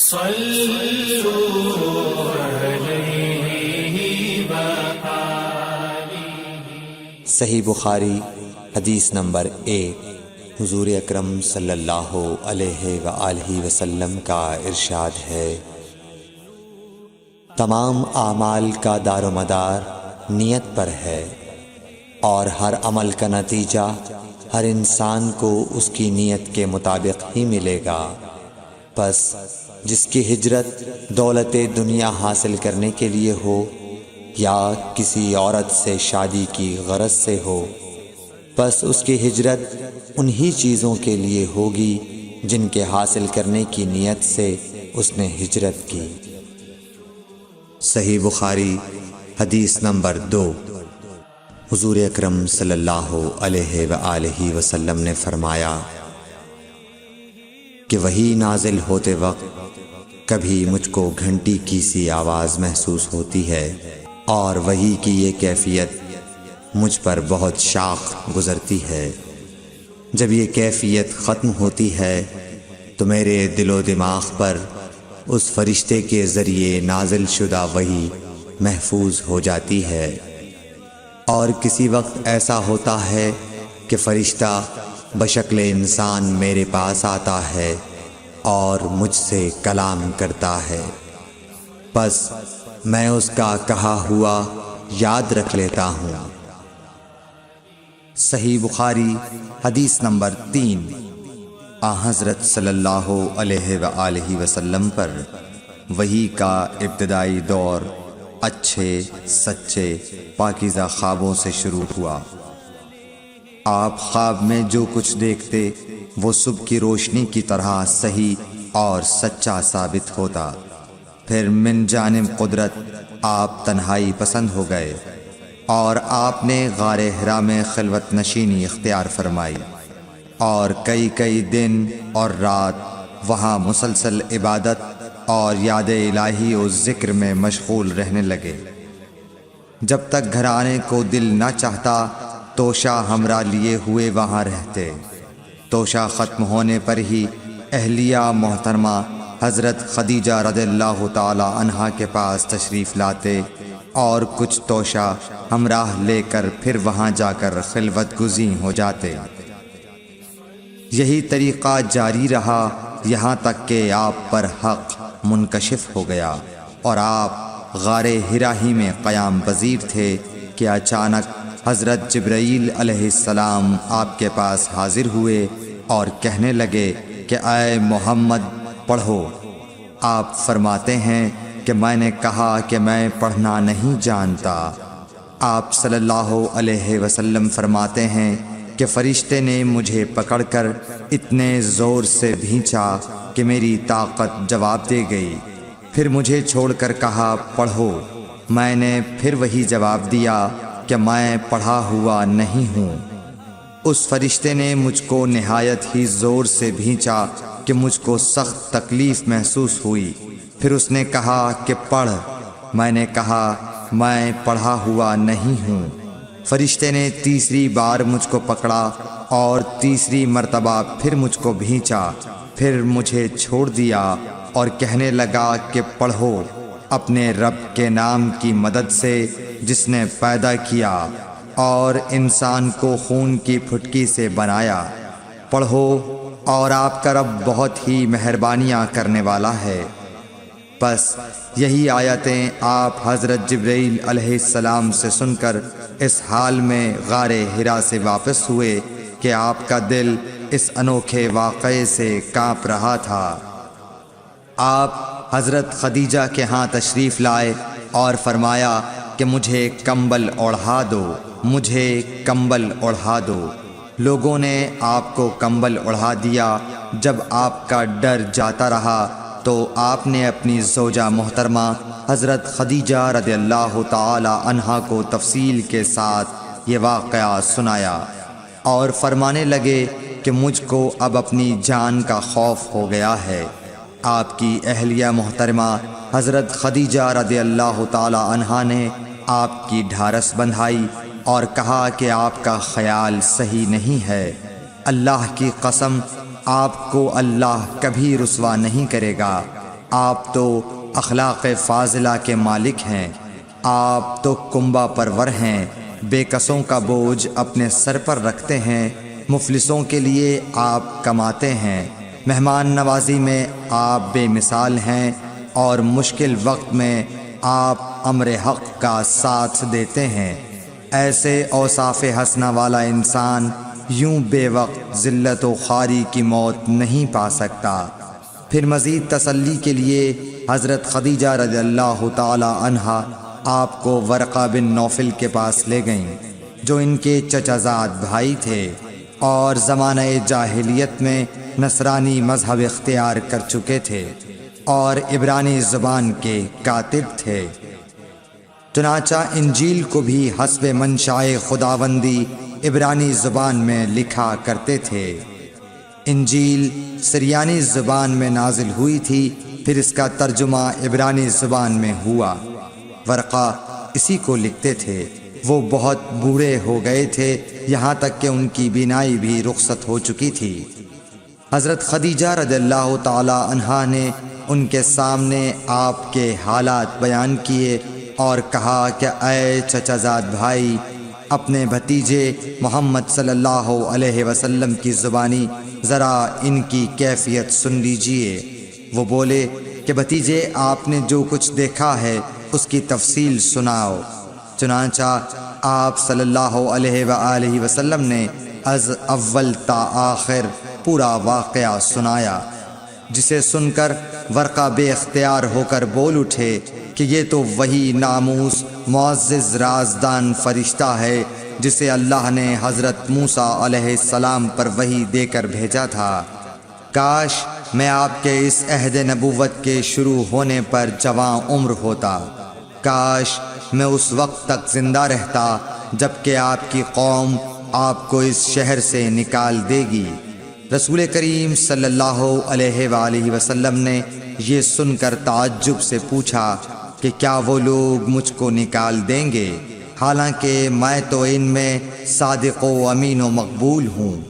صحیح بخاری حدیث نمبر 1۔ حضور اکرم صلی اللہ علیہ وآلہ وسلم کا ارشاد ہے، تمام اعمال کا دار و مدار نیت پر ہے، اور ہر عمل کا نتیجہ ہر انسان کو اس کی نیت کے مطابق ہی ملے گا۔ پس جس کی ہجرت دولت دنیا حاصل کرنے کے لیے ہو یا کسی عورت سے شادی کی غرض سے ہو، پس اس کی ہجرت انہی چیزوں کے لیے ہوگی جن کے حاصل کرنے کی نیت سے اس نے ہجرت کی۔ صحیح بخاری حدیث نمبر 2۔ حضور اکرم صلی اللہ علیہ وآلہ وسلم نے فرمایا کہ وحی نازل ہوتے وقت کبھی مجھ کو گھنٹی کی سی آواز محسوس ہوتی ہے، اور وحی کی یہ کیفیت مجھ پر بہت شاق گزرتی ہے۔ جب یہ کیفیت ختم ہوتی ہے تو میرے دل و دماغ پر اس فرشتے کے ذریعے نازل شدہ وحی محفوظ ہو جاتی ہے، اور کسی وقت ایسا ہوتا ہے کہ فرشتہ بشکل انسان میرے پاس آتا ہے اور مجھ سے کلام کرتا ہے، پس میں اس کا کہا ہوا یاد رکھ لیتا ہوں۔ صحیح بخاری حدیث نمبر 3۔ حضرت صلی اللہ علیہ وآلہ وسلم پر وحی کا ابتدائی دور اچھے سچے پاکیزہ خوابوں سے شروع ہوا۔ آپ خواب میں جو کچھ دیکھتے وہ صبح کی روشنی کی طرح صحیح اور سچا ثابت ہوتا۔ پھر من جانب قدرت آپ تنہائی پسند ہو گئے، اور آپ نے غار حرا میں خلوت نشینی اختیار فرمائی، اور کئی دن اور رات وہاں مسلسل عبادت اور یاد الہی و ذکر میں مشغول رہنے لگے۔ جب تک گھر آنے کو دل نہ چاہتا توشہ ہمراہ لیے ہوئے وہاں رہتے۔ توشہ ختم ہونے پر ہی اہلیہ محترمہ حضرت خدیجہ رضی اللہ تعالی عنہا کے پاس تشریف لاتے، اور کچھ توشہ ہمراہ لے کر پھر وہاں جا کر خلوت گزین ہو جاتے۔ یہی طریقہ جاری رہا یہاں تک کہ آپ پر حق منکشف ہو گیا، اور آپ غار حرا ہی میں قیام پذیر تھے کہ اچانک حضرت جبرائیل علیہ السلام آپ کے پاس حاضر ہوئے اور کہنے لگے کہ اے محمد پڑھو۔ آپ فرماتے ہیں کہ میں نے کہا کہ میں پڑھنا نہیں جانتا۔ آپ صلی اللہ علیہ وسلم فرماتے ہیں کہ فرشتے نے مجھے پکڑ کر اتنے زور سے بھینچا کہ میری طاقت جواب دے گئی۔ پھر مجھے چھوڑ کر کہا پڑھو۔ میں نے پھر وہی جواب دیا کہ میں پڑھا ہوا نہیں ہوں۔ اس فرشتے نے مجھ کو نہایت ہی زور سے بھینچا کہ مجھ کو سخت تکلیف محسوس ہوئی۔ پھر اس نے کہا کہ پڑھ۔ میں نے کہا میں پڑھا ہوا نہیں ہوں۔ فرشتے نے تیسری بار مجھ کو پکڑا اور تیسری مرتبہ پھر مجھ کو بھینچا، پھر مجھے چھوڑ دیا اور کہنے لگا کہ پڑھو اپنے رب کے نام کی مدد سے جس نے پیدا کیا اور انسان کو خون کی پھٹکی سے بنایا۔ پڑھو اور آپ کا رب بہت ہی مہربانیاں کرنے والا ہے۔ پس یہی آیتیں آپ حضرت جبرائیل علیہ السلام سے سن کر اس حال میں غار حرا سے واپس ہوئے کہ آپ کا دل اس انوکھے واقعے سے کانپ رہا تھا۔ آپ حضرت خدیجہ کے ہاں تشریف لائے اور فرمایا کہ مجھے کمبل اوڑھا دو، مجھے کمبل اوڑھا دو۔ لوگوں نے آپ کو کمبل اوڑھا دیا۔ جب آپ کا ڈر جاتا رہا تو آپ نے اپنی زوجہ محترمہ حضرت خدیجہ رضی اللہ تعالی عنہا کو تفصیل کے ساتھ یہ واقعہ سنایا، اور فرمانے لگے کہ مجھ کو اب اپنی جان کا خوف ہو گیا ہے۔ آپ کی اہلیہ محترمہ حضرت خدیجہ رضی اللہ تعالی عنہا نے آپ کی ڈھارس بندھائی اور کہا کہ آپ کا خیال صحیح نہیں ہے۔ اللہ کی قسم آپ کو اللہ کبھی رسوا نہیں کرے گا۔ آپ تو اخلاق فاضلہ کے مالک ہیں، آپ تو کنبہ پرور ہیں، بے کسوں کا بوجھ اپنے سر پر رکھتے ہیں، مفلسوں کے لیے آپ کماتے ہیں، مہمان نوازی میں آپ بے مثال ہیں، اور مشکل وقت میں آپ امر حق کا ساتھ دیتے ہیں۔ ایسے اوصاف حسنہ والا انسان یوں بے وقت ذلت و خواری کی موت نہیں پا سکتا۔ پھر مزید تسلی کے لیے حضرت خدیجہ رضی اللہ تعالی عنہا آپ کو ورقہ بن نوفل کے پاس لے گئیں، جو ان کے چچا زاد بھائی تھے اور زمانہ جاہلیت میں نصرانی مذہب اختیار کر چکے تھے اور عبرانی زبان کے کاتب تھے۔ چنانچہ انجیل کو بھی حسب منشاء خداوندی عبرانی زبان میں لکھا کرتے تھے۔ انجیل سریانی زبان میں نازل ہوئی تھی، پھر اس کا ترجمہ عبرانی زبان میں ہوا۔ ورقہ اسی کو لکھتے تھے۔ وہ بہت بوڑھے ہو گئے تھے، یہاں تک کہ ان کی بینائی بھی رخصت ہو چکی تھی۔ حضرت خدیجہ رضی اللہ تعالی عنہا نے ان کے سامنے آپ کے حالات بیان کیے اور کہا کہ اے چچا زاد بھائی، اپنے بھتیجے محمد صلی اللہ علیہ وسلم کی زبانی ذرا ان کی کیفیت سن لیجئے۔ وہ بولے کہ بھتیجے، آپ نے جو کچھ دیکھا ہے اس کی تفصیل سناؤ۔ چنانچہ آپ صلی اللہ علیہ وآلہ وسلم نے از اول تا آخر پورا واقعہ سنایا، جسے سن کر ورقہ بے اختیار ہو کر بول اٹھے کہ یہ تو وہی ناموس معزز رازدان فرشتہ ہے جسے اللہ نے حضرت موسیٰ علیہ السلام پر وحی دے کر بھیجا تھا۔ کاش میں آپ کے اس عہد نبوت کے شروع ہونے پر جواں عمر ہوتا، کاش میں اس وقت تک زندہ رہتا جب کہ آپ کی قوم آپ کو اس شہر سے نکال دے گی۔ رسول کریم صلی اللہ علیہ وآلہ وسلم نے یہ سن کر تعجب سے پوچھا کہ کیا وہ لوگ مجھ کو نکال دیں گے، حالانکہ میں تو ان میں صادق و امین و مقبول ہوں۔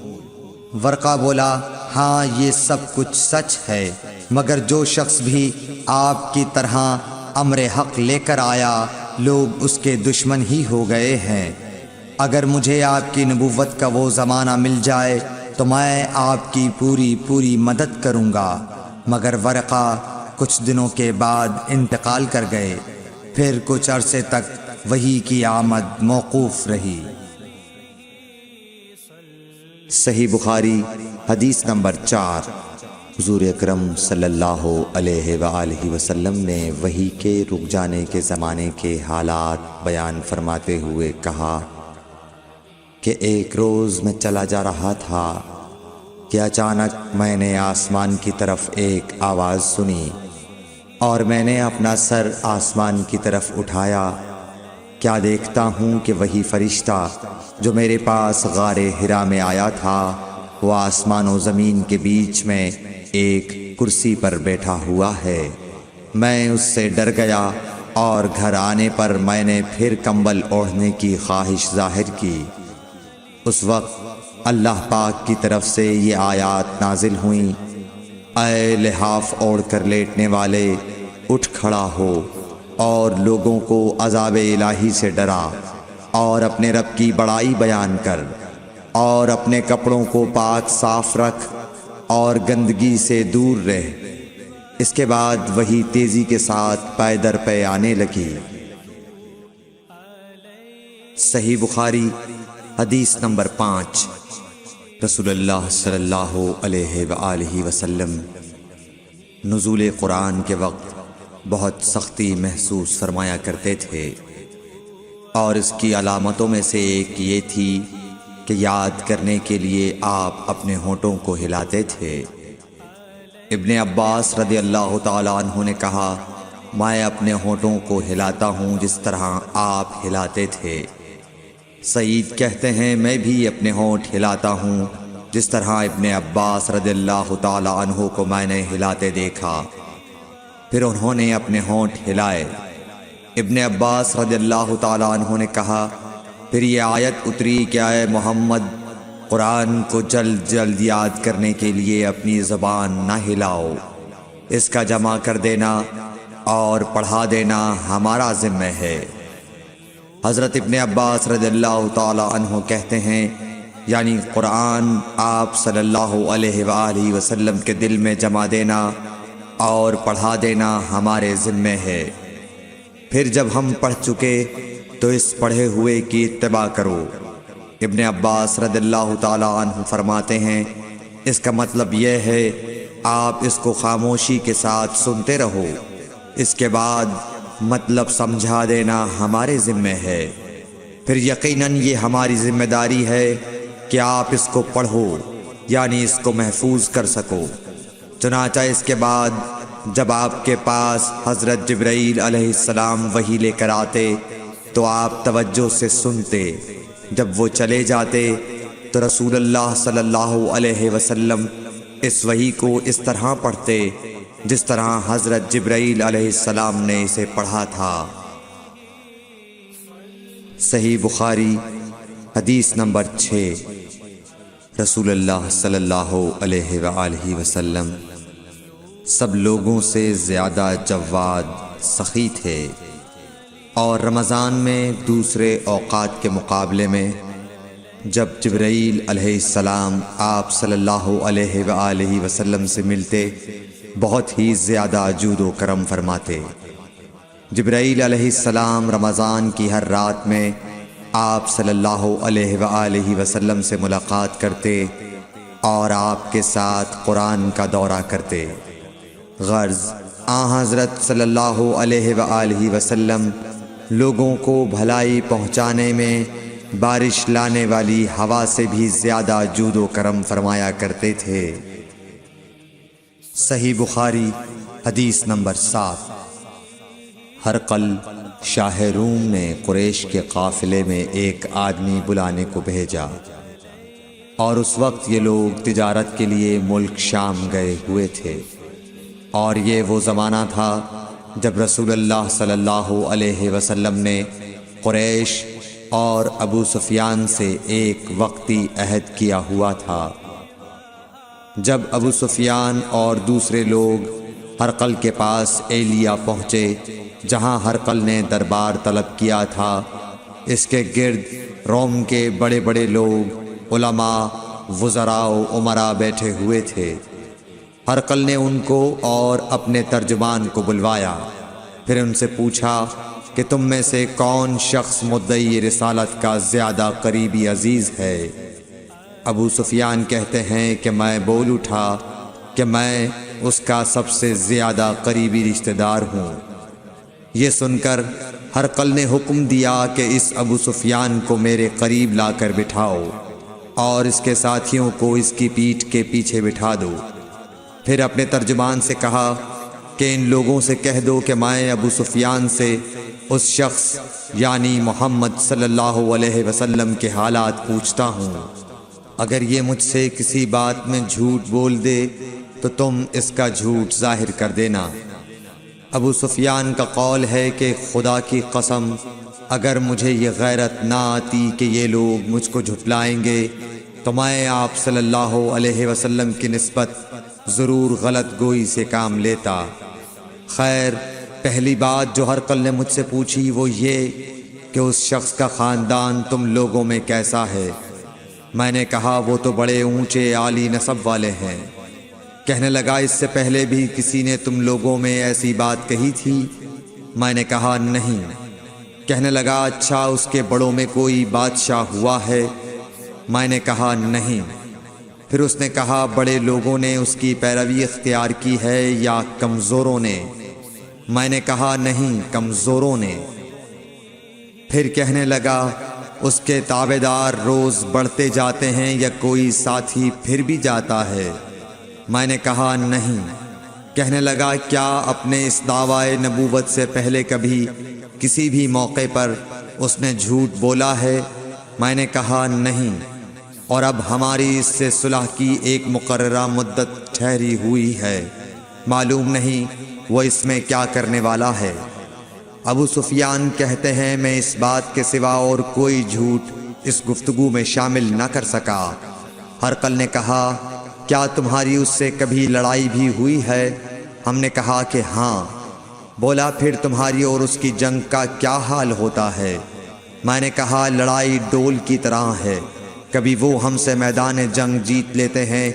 ورقہ بولا، ہاں یہ سب کچھ سچ ہے، مگر جو شخص بھی آپ کی طرح امر حق لے کر آیا لوگ اس کے دشمن ہی ہو گئے ہیں۔ اگر مجھے آپ کی نبوت کا وہ زمانہ مل جائے تو میں آپ کی پوری مدد کروں گا، مگر ورقہ کچھ دنوں کے بعد انتقال کر گئے۔ پھر کچھ عرصے تک وحی کی آمد موقوف رہی۔ صحیح بخاری حدیث نمبر 4۔ حضور اکرم صلی اللہ علیہ وآلہ وسلم نے وحی کے رک جانے کے زمانے کے حالات بیان فرماتے ہوئے کہا کہ ایک روز میں چلا جا رہا تھا کہ اچانک میں نے آسمان کی طرف ایک آواز سنی اور میں نے اپنا سر آسمان کی طرف اٹھایا۔ کیا دیکھتا ہوں کہ وہی فرشتہ جو میرے پاس غار حرا میں آیا تھا وہ آسمان و زمین کے بیچ میں ایک کرسی پر بیٹھا ہوا ہے۔ میں اس سے ڈر گیا اور گھر آنے پر میں نے پھر کمبل اوڑھنے کی خواہش ظاہر کی۔ اس وقت اللہ پاک کی طرف سے یہ آیات نازل ہوئیں، اے لحاف اوڑھ کر لیٹنے والے، اٹھ کھڑا ہو اور لوگوں کو عذاب الہی سے ڈرا اور اپنے رب کی بڑائی بیان کر اور اپنے کپڑوں کو پاک صاف رکھ اور گندگی سے دور رہ۔ اس کے بعد وہی تیزی کے ساتھ پے در پے آنے لگی۔ صحیح بخاری حدیث نمبر 5۔ رسول اللہ صلی اللہ علیہ وآلہ وسلم نزول قرآن کے وقت بہت سختی محسوس فرمایا کرتے تھے، اور اس کی علامتوں میں سے ایک یہ تھی کہ یاد کرنے کے لیے آپ اپنے ہونٹوں کو ہلاتے تھے۔ ابن عباس رضی اللہ تعالیٰ عنہ نے کہا، میں اپنے ہونٹوں کو ہلاتا ہوں جس طرح آپ ہلاتے تھے۔ سعید کہتے ہیں، میں بھی اپنے ہونٹ ہلاتا ہوں جس طرح ابن عباس رضی اللہ تعالیٰ عنہ کو میں نے ہلاتے دیکھا۔ پھر انہوں نے اپنے ہونٹ ہلائے۔ ابن عباس رضی اللہ تعالیٰ عنہ نے کہا، پھر یہ آیت اتری کہ اے محمد، قرآن کو جلد جلد یاد کرنے کے لیے اپنی زبان نہ ہلاؤ۔ اس کا جمع کر دینا اور پڑھا دینا ہمارا ذمہ ہے۔ حضرت ابن عباس رضی اللہ تعالی عنہ کہتے ہیں، یعنی قرآن آپ صلی اللہ علیہ وآلہ وسلم کے دل میں جمع دینا اور پڑھا دینا ہمارے ذمہ ہے۔ پھر جب ہم پڑھ چکے تو اس پڑھے ہوئے کی اتباع کرو۔ ابن عباس رضی اللہ تعالی عنہ فرماتے ہیں، اس کا مطلب یہ ہے آپ اس کو خاموشی کے ساتھ سنتے رہو، اس کے بعد مطلب سمجھا دینا ہمارے ذمہ ہے۔ پھر یقیناً یہ ہماری ذمہ داری ہے کہ آپ اس کو پڑھو، یعنی اس کو محفوظ کر سکو۔ چنانچہ اس کے بعد جب آپ کے پاس حضرت جبرائیل علیہ السلام وحی لے کر آتے تو آپ توجہ سے سنتے، جب وہ چلے جاتے تو رسول اللہ صلی اللہ علیہ وسلم اس وحی کو اس طرح پڑھتے جس طرح حضرت جبرائیل علیہ السلام نے اسے پڑھا تھا۔ صحیح بخاری حدیث نمبر 6۔ رسول اللہ صلی اللہ علیہ وآلہ وسلم سب لوگوں سے زیادہ جواد سخی تھے، اور رمضان میں دوسرے اوقات کے مقابلے میں جب جبرائیل علیہ السلام آپ صلی اللہ علیہ وآلہ وسلم سے ملتے بہت ہی زیادہ جود و کرم فرماتے۔ جبرائیل علیہ السلام رمضان کی ہر رات میں آپ صلی اللہ علیہ وآلہ وسلم سے ملاقات کرتے اور آپ کے ساتھ قرآن کا دورہ کرتے۔ غرض حضرت صلی اللہ علیہ وآلہ وسلم لوگوں کو بھلائی پہنچانے میں بارش لانے والی ہوا سے بھی زیادہ جود و کرم فرمایا کرتے تھے۔ صحیح بخاری حدیث نمبر 7۔ ہرقل شاہ روم نے قریش کے قافلے میں ایک آدمی بلانے کو بھیجا، اور اس وقت یہ لوگ تجارت کے لیے ملک شام گئے ہوئے تھے، اور یہ وہ زمانہ تھا جب رسول اللہ صلی اللہ علیہ وسلم نے قریش اور ابو سفیان سے ایک وقتی عہد کیا ہوا تھا۔ جب ابو سفیان اور دوسرے لوگ ہرقل کے پاس ایلیا پہنچے جہاں ہرقل نے دربار طلب کیا تھا، اس کے گرد روم کے بڑے بڑے لوگ، علماء، وزراء و امراء بیٹھے ہوئے تھے۔ ہرقل نے ان کو اور اپنے ترجمان کو بلوایا، پھر ان سے پوچھا کہ تم میں سے کون شخص مدعی رسالت کا زیادہ قریبی عزیز ہے؟ ابو سفیان کہتے ہیں کہ میں بول اٹھا کہ میں اس کا سب سے زیادہ قریبی رشتہ دار ہوں۔ یہ سن کر ہرقل نے حکم دیا کہ اس ابو سفیان کو میرے قریب لا کر بٹھاؤ اور اس کے ساتھیوں کو اس کی پیٹھ کے پیچھے بٹھا دو۔ پھر اپنے ترجمان سے کہا کہ ان لوگوں سے کہہ دو کہ میں ابو سفیان سے اس شخص یعنی محمد صلی اللہ علیہ وسلم کے حالات پوچھتا ہوں، اگر یہ مجھ سے کسی بات میں جھوٹ بول دے تو تم اس کا جھوٹ ظاہر کر دینا۔ ابو سفیان کا قول ہے کہ خدا کی قسم اگر مجھے یہ غیرت نہ آتی کہ یہ لوگ مجھ کو جھٹلائیں گے تو میں آپ صلی اللہ علیہ وسلم کی نسبت ضرور غلط گوئی سے کام لیتا۔ خیر، پہلی بات جو ہرقل نے مجھ سے پوچھی وہ یہ کہ اس شخص کا خاندان تم لوگوں میں کیسا ہے؟ میں نے کہا وہ تو بڑے اونچے عالی نسب والے ہیں۔ کہنے لگا اس سے پہلے بھی کسی نے تم لوگوں میں ایسی بات کہی تھی؟ میں نے کہا نہیں۔ کہنے لگا اچھا اس کے بڑوں میں کوئی بادشاہ ہوا ہے؟ میں نے کہا نہیں۔ پھر اس نے کہا بڑے لوگوں نے اس کی پیروی اختیار کی ہے یا کمزوروں نے؟ میں نے کہا نہیں، کمزوروں نے۔ پھر کہنے لگا اس کے تابعدار روز بڑھتے جاتے ہیں یا کوئی ساتھی پھر بھی جاتا ہے؟ میں نے کہا نہیں۔ کہنے لگا کیا اپنے اس دعوی نبوت سے پہلے کبھی کسی بھی موقع پر اس نے جھوٹ بولا ہے؟ میں نے کہا نہیں۔ اور اب ہماری اس سے صلح کی ایک مقررہ مدت ٹھہری ہوئی ہے، معلوم نہیں وہ اس میں کیا کرنے والا ہے۔ ابو سفیان کہتے ہیں میں اس بات کے سوا اور کوئی جھوٹ اس گفتگو میں شامل نہ کر سکا۔ ہرقل نے کہا کیا تمہاری اس سے کبھی لڑائی بھی ہوئی ہے؟ ہم نے کہا کہ ہاں۔ بولا پھر تمہاری اور اس کی جنگ کا کیا حال ہوتا ہے؟ میں نے کہا لڑائی ڈول کی طرح ہے، کبھی وہ ہم سے میدان جنگ جیت لیتے ہیں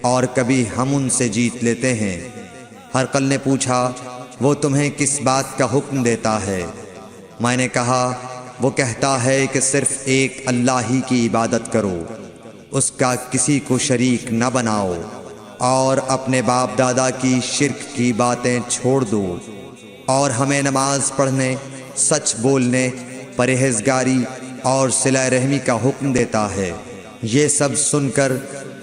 اور کبھی ہم ان سے جیت لیتے ہیں۔ ہرقل نے پوچھا وہ تمہیں کس بات کا حکم دیتا ہے؟ میں نے کہا وہ کہتا ہے کہ صرف ایک اللہ ہی کی عبادت کرو، اس کا کسی کو شریک نہ بناؤ، اور اپنے باپ دادا کی شرک کی باتیں چھوڑ دو، اور ہمیں نماز پڑھنے، سچ بولنے، پرہیزگاری اور صلہ رحمی کا حکم دیتا ہے۔ یہ سب سن کر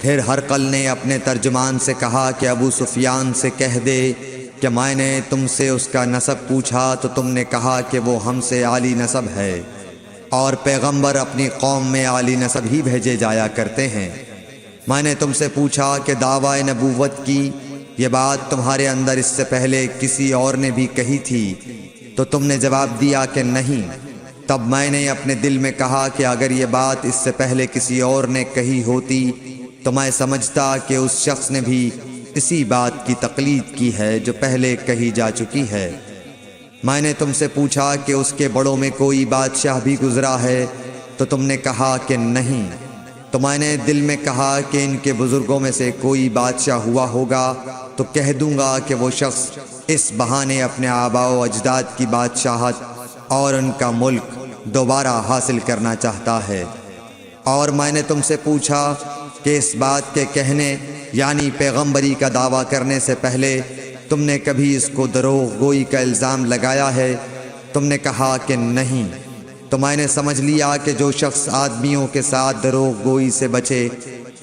پھر ہرقل نے اپنے ترجمان سے کہا کہ ابو سفیان سے کہہ دے کہ میں نے تم سے اس کا نسب پوچھا تو تم نے کہا کہ وہ ہم سے عالی نسب ہے، اور پیغمبر اپنی قوم میں عالی نسب ہی بھیجے جایا کرتے ہیں۔ میں نے تم سے پوچھا کہ دعویٰ نبوت کی یہ بات تمہارے اندر اس سے پہلے کسی اور نے بھی کہی تھی؟ تو تم نے جواب دیا کہ نہیں۔ تب میں نے اپنے دل میں کہا کہ اگر یہ بات اس سے پہلے کسی اور نے کہی ہوتی تو میں سمجھتا کہ اس شخص نے بھی اسی بات کی تقلید کی ہے جو پہلے کہی جا چکی ہے۔ میں نے تم سے پوچھا کہ اس کے بڑوں میں کوئی بادشاہ بھی گزرا ہے تو تم نے کہا کہ نہیں۔ تو میں نے دل میں کہا کہ ان کے بزرگوں میں سے کوئی بادشاہ ہوا ہوگا تو کہہ دوں گا کہ وہ شخص اس بہانے اپنے آباء و اجداد کی بادشاہت اور ان کا ملک دوبارہ حاصل کرنا چاہتا ہے۔ اور میں نے تم سے پوچھا کہ اس بات کے کہنے یعنی پیغمبری کا دعویٰ کرنے سے پہلے تم نے کبھی اس کو دروغ گوئی کا الزام لگایا ہے؟ تم نے کہا کہ نہیں۔ تو میں نے سمجھ لیا کہ جو شخص آدمیوں کے ساتھ دروغ گوئی سے بچے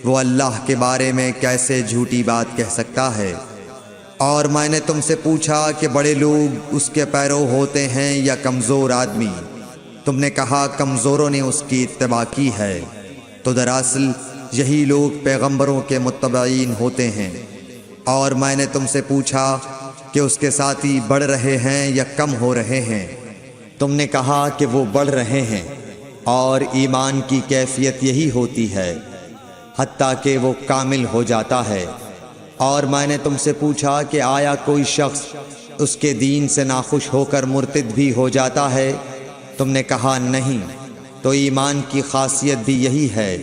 وہ اللہ کے بارے میں کیسے جھوٹی بات کہہ سکتا ہے۔ اور میں نے تم سے پوچھا کہ بڑے لوگ اس کے پیرو ہوتے ہیں یا کمزور آدمی؟ تم نے کہا کمزوروں نے اس کی اتباع کی ہے۔ تو دراصل یہی لوگ پیغمبروں کے متبعین ہوتے ہیں۔ اور میں نے تم سے پوچھا کہ اس کے ساتھی بڑھ رہے ہیں یا کم ہو رہے ہیں؟ تم نے کہا کہ وہ بڑھ رہے ہیں، اور ایمان کی کیفیت یہی ہوتی ہے حتیٰ کہ وہ کامل ہو جاتا ہے۔ اور میں نے تم سے پوچھا کہ آیا کوئی شخص اس کے دین سے ناخوش ہو کر مرتد بھی ہو جاتا ہے؟ تم نے کہا نہیں۔ تو ایمان کی خاصیت بھی یہی ہے،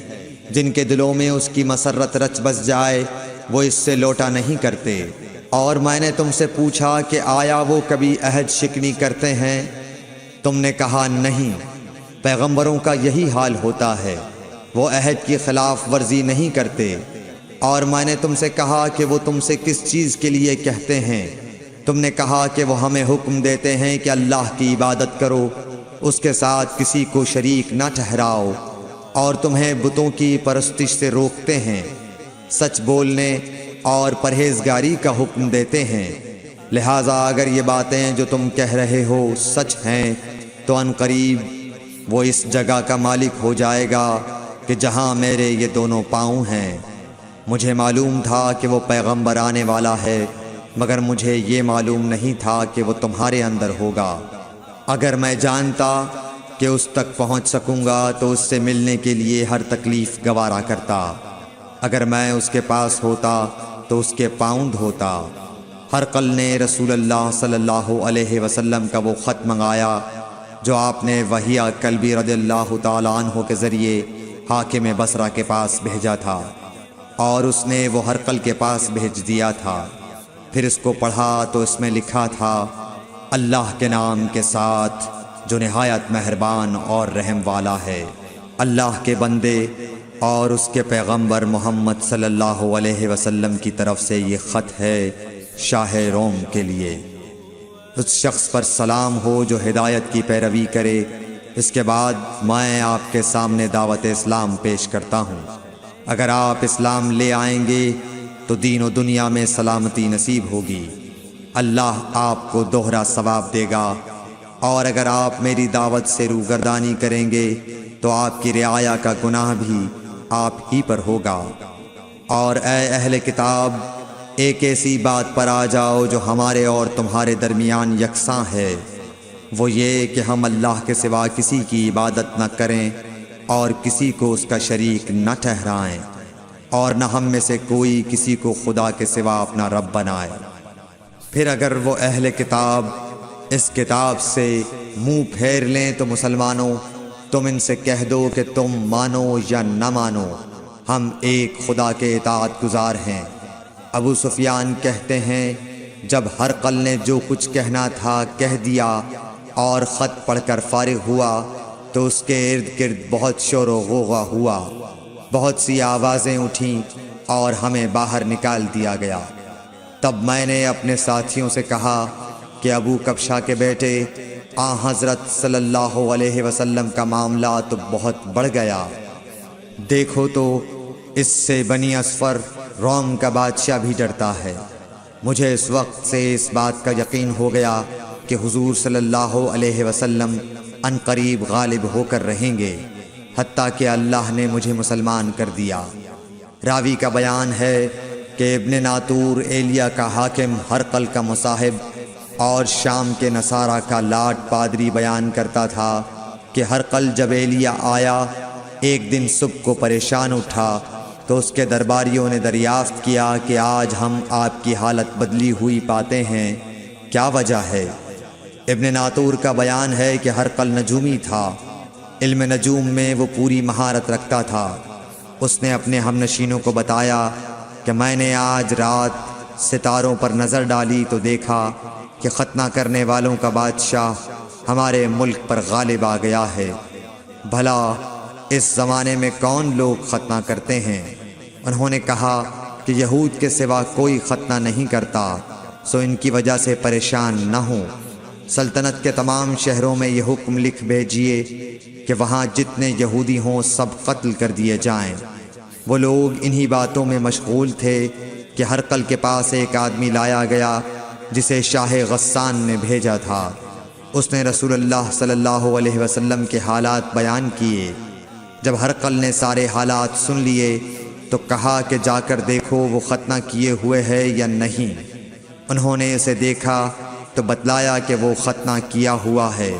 جن کے دلوں میں اس کی مسرت رچ بس جائے وہ اس سے لوٹا نہیں کرتے۔ اور میں نے تم سے پوچھا کہ آیا وہ کبھی عہد شکنی کرتے ہیں؟ تم نے کہا نہیں۔ پیغمبروں کا یہی حال ہوتا ہے، وہ عہد کی خلاف ورزی نہیں کرتے۔ اور میں نے تم سے کہا کہ وہ تم سے کس چیز کے لیے کہتے ہیں؟ تم نے کہا کہ وہ ہمیں حکم دیتے ہیں کہ اللہ کی عبادت کرو، اس کے ساتھ کسی کو شریک نہ ٹھہراؤ، اور تمہیں بتوں کی پرستش سے روکتے ہیں، سچ بولنے اور پرہیزگاری کا حکم دیتے ہیں۔ لہٰذا اگر یہ باتیں جو تم کہہ رہے ہو سچ ہیں تو ان قریب وہ اس جگہ کا مالک ہو جائے گا کہ جہاں میرے یہ دونوں پاؤں ہیں۔ مجھے معلوم تھا کہ وہ پیغمبر آنے والا ہے، مگر مجھے یہ معلوم نہیں تھا کہ وہ تمہارے اندر ہوگا۔ اگر میں جانتا کہ اس تک پہنچ سکوں گا تو اس سے ملنے کے لیے ہر تکلیف گوارا کرتا۔ اگر میں اس کے پاس ہوتا تو اس کے پاؤں دھوتا۔ ہرقل نے رسول اللہ صلی اللہ علیہ وسلم کا وہ خط منگایا جو آپ نے وحیہ کلبی رضی اللہ تعالیٰ عنہ کے ذریعے حاکم بصرہ کے پاس بھیجا تھا، اور اس نے وہ ہرقل کے پاس بھیج دیا تھا۔ پھر اس کو پڑھا تو اس میں لکھا تھا، اللہ کے نام کے ساتھ جو نہایت مہربان اور رحم والا ہے۔ اللہ کے بندے اور اس کے پیغمبر محمد صلی اللہ علیہ وسلم کی طرف سے یہ خط ہے شاہ روم کے لیے۔ اس شخص پر سلام ہو جو ہدایت کی پیروی کرے۔ اس کے بعد میں آپ کے سامنے دعوت اسلام پیش کرتا ہوں۔ اگر آپ اسلام لے آئیں گے تو دین و دنیا میں سلامتی نصیب ہوگی، اللہ آپ کو دوہرا ثواب دے گا، اور اگر آپ میری دعوت سے روگردانی کریں گے تو آپ کی رعایا کا گناہ بھی آپ ہی پر ہوگا۔ اور اے اہل کتاب، ایک ایسی بات پر آ جاؤ جو ہمارے اور تمہارے درمیان یکساں ہے، وہ یہ کہ ہم اللہ کے سوا کسی کی عبادت نہ کریں اور کسی کو اس کا شریک نہ ٹھہرائیں، اور نہ ہم میں سے کوئی کسی کو خدا کے سوا اپنا رب بنائے۔ پھر اگر وہ اہل کتاب اس کتاب سے منہ پھیر لیں تو مسلمانوں تم ان سے کہہ دو کہ تم مانو یا نہ مانو، ہم ایک خدا کے اطاعت گزار ہیں۔ ابو سفیان کہتے ہیں جب ہرقل نے جو کچھ کہنا تھا کہہ دیا اور خط پڑھ کر فارغ ہوا تو اس کے ارد گرد بہت شور و غوغا ہوا، بہت سی آوازیں اٹھیں اور ہمیں باہر نکال دیا گیا۔ تب میں نے اپنے ساتھیوں سے کہا کہ ابو کبشہ کے بیٹے حضرت صلی اللہ علیہ وسلم کا معاملہ تو بہت بڑھ گیا، دیکھو تو اس سے بنی اصفر روم کا بادشاہ بھی ڈرتا ہے۔ مجھے اس وقت سے اس بات کا یقین ہو گیا کہ حضور صلی اللہ علیہ وسلم ان قریب غالب ہو کر رہیں گے، حتیٰ کہ اللہ نے مجھے مسلمان کر دیا۔ راوی کا بیان ہے کہ ابن ناطور ایلیا کا حاکم ہرقل کا مصاحب اور شام کے نصارہ کا لاٹ پادری بیان کرتا تھا کہ ہرقل جب ایلیا آیا ایک دن صبح کو پریشان اٹھا تو اس کے درباریوں نے دریافت کیا کہ آج ہم آپ کی حالت بدلی ہوئی پاتے ہیں، کیا وجہ ہے؟ ابن ناطور کا بیان ہے کہ ہرقل نجومی تھا، علم نجوم میں وہ پوری مہارت رکھتا تھا۔ اس نے اپنے ہم نشینوں کو بتایا کہ میں نے آج رات ستاروں پر نظر ڈالی تو دیکھا کہ ختنہ کرنے والوں کا بادشاہ ہمارے ملک پر غالب آ گیا ہے۔ بھلا اس زمانے میں کون لوگ ختنہ کرتے ہیں؟ انہوں نے کہا کہ یہود کے سوا کوئی ختنہ نہیں کرتا، سو ان کی وجہ سے پریشان نہ ہوں۔ سلطنت کے تمام شہروں میں یہ حکم لکھ بھیجیے کہ وہاں جتنے یہودی ہوں سب قتل کر دیے جائیں۔ وہ لوگ انہی باتوں میں مشغول تھے کہ ہرقل کے پاس ایک آدمی لایا گیا جسے شاہ غسان نے بھیجا تھا۔ اس نے رسول اللہ صلی اللہ علیہ وسلم کے حالات بیان کیے۔ جب ہرقل نے سارے حالات سن لیے تو کہا کہ جا کر دیکھو وہ ختنہ کیے ہوئے ہے یا نہیں۔ انہوں نے اسے دیکھا تو بتلایا کہ وہ ختنہ کیا ہوا ہے۔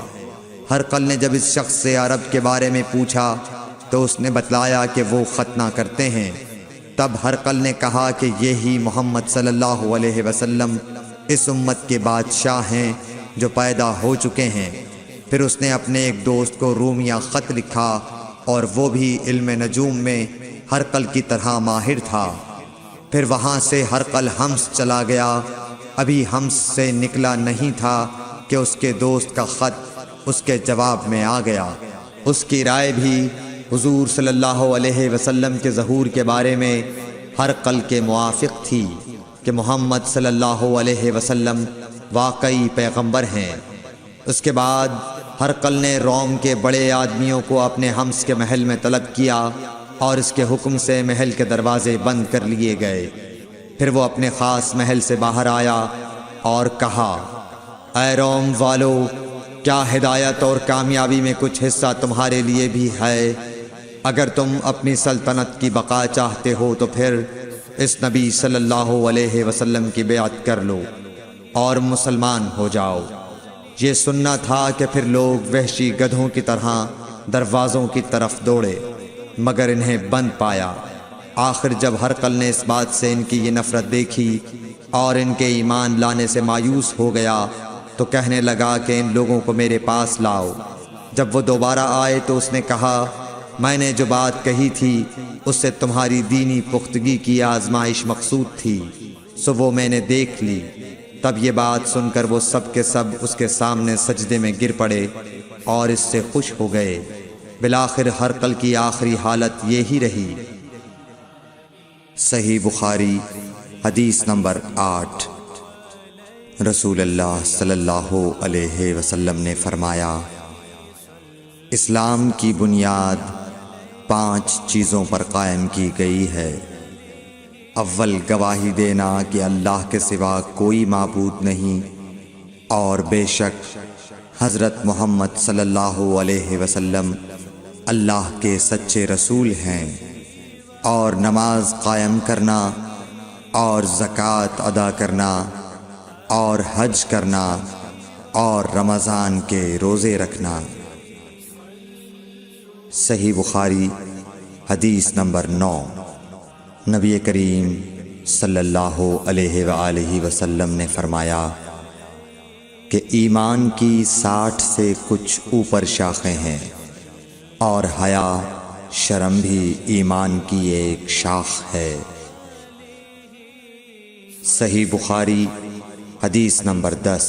ہرقل نے جب اس شخص سے عرب کے بارے میں پوچھا تو اس نے بتلایا کہ وہ ختنہ کرتے ہیں۔ تب ہرقل نے کہا کہ یہی محمد صلی اللہ علیہ وسلم اس امت کے بادشاہ ہیں جو پیدا ہو چکے ہیں۔ پھر اس نے اپنے ایک دوست کو رومیہ خط لکھا اور وہ بھی علم نجوم میں ہرقل کی طرح ماہر تھا۔ پھر وہاں سے ہرقل حمص چلا گیا، ابھی حمص سے نکلا نہیں تھا کہ اس کے دوست کا خط اس کے جواب میں آ گیا۔ اس کی رائے بھی حضور صلی اللہ علیہ وسلم کے ظہور کے بارے میں ہرقل کے موافق تھی کہ محمد صلی اللہ علیہ وسلم واقعی پیغمبر ہیں۔ اس کے بعد ہرقل نے روم کے بڑے آدمیوں کو اپنے حمص کے محل میں طلب کیا اور اس کے حکم سے محل کے دروازے بند کر لیے گئے۔ پھر وہ اپنے خاص محل سے باہر آیا اور کہا، اے روم والو، کیا ہدایت اور کامیابی میں کچھ حصہ تمہارے لیے بھی ہے؟ اگر تم اپنی سلطنت کی بقا چاہتے ہو تو پھر اس نبی صلی اللہ علیہ وسلم کی بیعت کر لو اور مسلمان ہو جاؤ۔ یہ سننا تھا کہ پھر لوگ وحشی گدھوں کی طرح دروازوں کی طرف دوڑے، مگر انہیں بند پایا۔ آخر جب ہرقل نے اس بات سے ان کی یہ نفرت دیکھی اور ان کے ایمان لانے سے مایوس ہو گیا تو کہنے لگا کہ ان لوگوں کو میرے پاس لاؤ۔ جب وہ دوبارہ آئے تو اس نے کہا، میں نے جو بات کہی تھی اس سے تمہاری دینی پختگی کی آزمائش مقصود تھی، سو وہ میں نے دیکھ لی۔ تب یہ بات سن کر وہ سب کے سب اس کے سامنے سجدے میں گر پڑے اور اس سے خوش ہو گئے۔ بالآخر ہرقل کی آخری حالت یہی رہی۔ صحیح بخاری حدیث نمبر 8۔ رسول اللہ صلی اللہ علیہ وسلم نے فرمایا، اسلام کی بنیاد 5 چیزوں پر قائم کی گئی ہے۔ اول گواہی دینا کہ اللہ کے سوا کوئی معبود نہیں اور بے شک حضرت محمد صلی اللہ علیہ وسلم اللہ کے سچے رسول ہیں، اور نماز قائم کرنا اور زکوٰۃ ادا کرنا اور حج کرنا اور رمضان کے روزے رکھنا۔ صحیح بخاری حدیث نمبر 9۔ نبی کریم صلی اللہ علیہ وآلہ وسلم نے فرمایا کہ ایمان کی 60 سے کچھ اوپر شاخیں ہیں، اور حیا شرم بھی ایمان کی ایک شاخ ہے۔ صحیح بخاری حدیث نمبر 10۔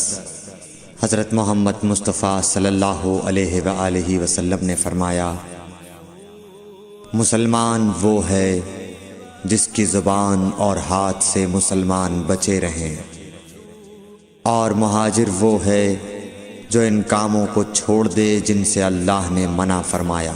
حضرت محمد مصطفیٰ صلی اللہ علیہ وآلہ وسلم نے فرمایا، مسلمان وہ ہے جس کی زبان اور ہاتھ سے مسلمان بچے رہیں، اور مہاجر وہ ہے جو ان کاموں کو چھوڑ دے جن سے اللہ نے منع فرمایا۔